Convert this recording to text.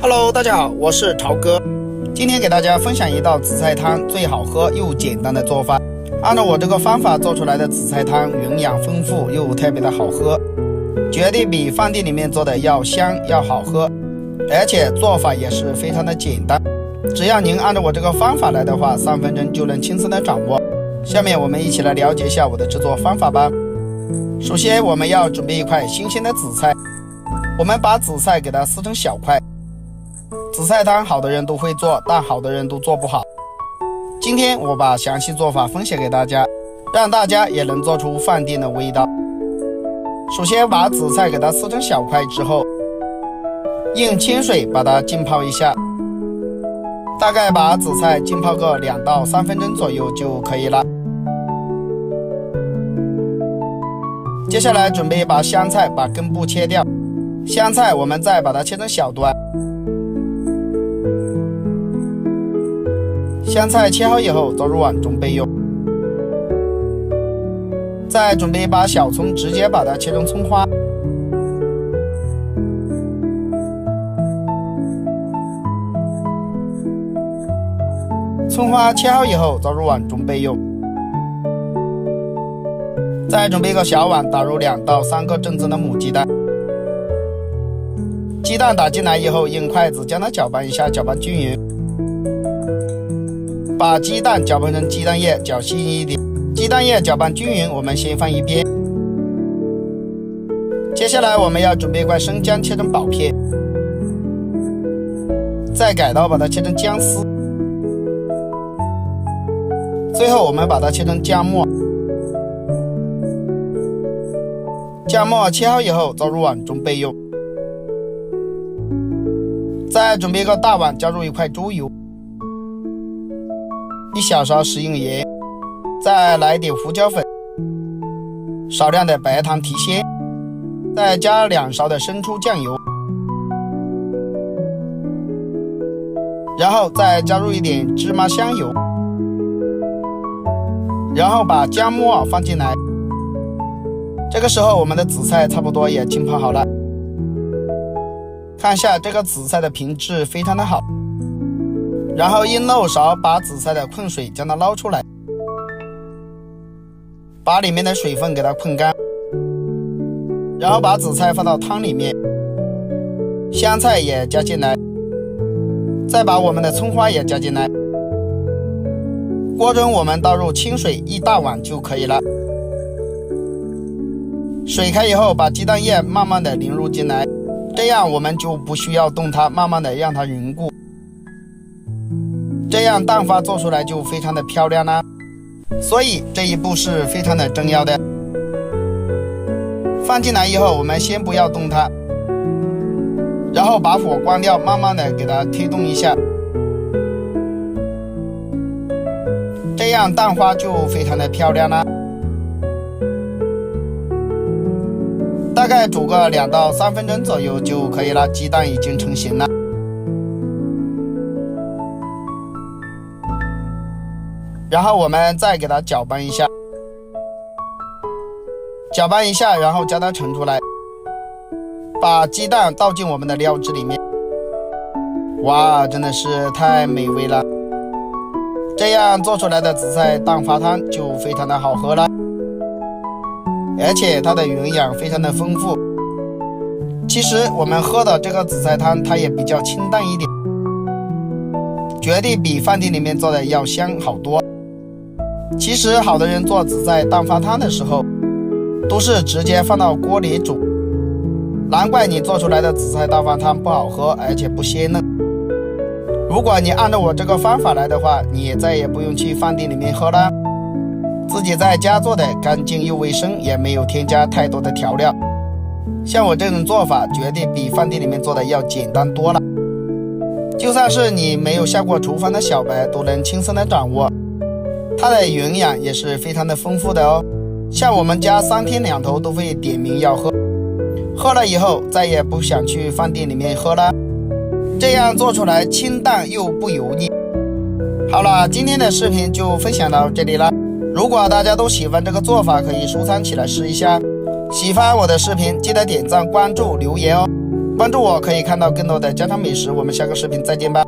Hello， 大家好，我是陶哥。今天给大家分享一道紫菜汤最好喝又简单的做法。按照我这个方法做出来的紫菜汤，营养丰富又特别的好喝，绝对比饭店里面做的要香要好喝，而且做法也是非常的简单。只要您按照我这个方法来的话，3分钟就能轻松的掌握。下面我们一起来了解一下我的制作方法吧。首先我们要准备一块新鲜的紫菜，我们把紫菜给它撕成小块。紫菜汤好的人都会做，但好的人都做不好。今天我把详细做法分享给大家，让大家也能做出饭店的味道。首先把紫菜给它撕成小块之后，用清水把它浸泡一下，大概把紫菜浸泡个2到3分钟左右就可以了。接下来准备把香菜把根部切掉，香菜我们再把它切成小段。香菜切好以后倒入碗中备用。再准备把小葱直接把它切成葱花。葱花切好以后倒入碗中备用。再准备一个小碗，打入2到3个正宗的母鸡蛋。鸡蛋打进来以后，用筷子将它搅拌一下，搅拌均匀。把鸡蛋搅拌成鸡蛋液，搅稀一点。鸡蛋液搅拌均匀，我们先放一边。接下来我们要准备一块生姜，切成薄片，再改刀把它切成姜丝。最后我们把它切成姜末。姜末切好以后倒入碗中备用。再准备一个大碗，加入一块猪油，1小勺食用盐，再来点胡椒粉，少量的白糖提鲜，再加2勺的生抽酱油，然后再加入一点芝麻香油，然后把姜末放进来。这个时候我们的紫菜差不多也浸泡好了，看一下这个紫菜的品质非常的好。然后用漏勺把紫菜的困水将它捞出来，把里面的水分给它困干，然后把紫菜放到汤里面，香菜也加进来，再把我们的葱花也加进来。锅中我们倒入清水1大碗就可以了。水开以后，把鸡蛋液慢慢的淋入进来，这样我们就不需要动它，慢慢的让它凝固，这样蛋花做出来就非常的漂亮啦。所以这一步是非常的重要的。放进来以后，我们先不要动它，然后把火关掉，慢慢的给它推动一下，这样蛋花就非常的漂亮啦。大概煮个2到3分钟左右就可以了，鸡蛋已经成型了。然后我们再给它搅拌一下，然后将它盛出来，把鸡蛋倒进我们的料汁里面。哇，真的是太美味了！这样做出来的紫菜蛋花汤就非常的好喝了，而且它的营养非常的丰富。其实我们喝的这个紫菜汤它也比较清淡一点，绝对比饭店里面做的要香好多。其实好的人做紫菜蛋花汤的时候都是直接放到锅里煮，难怪你做出来的紫菜蛋花汤不好喝，而且不鲜嫩。如果你按照我这个方法来的话，你也再也不用去饭店里面喝了，自己在家做的干净又卫生，也没有添加太多的调料。像我这种做法绝对比饭店里面做的要简单多了，就算是你没有下过厨房的小白都能轻松的掌握。它的营养也是非常的丰富的哦，像我们家3天2头都会点名要喝，喝了以后再也不想去饭店里面喝了，这样做出来清淡又不油腻。好了，今天的视频就分享到这里了。如果大家都喜欢这个做法，可以收藏起来试一下。喜欢我的视频记得点赞关注留言哦。关注我可以看到更多的家常美食，我们下个视频再见吧。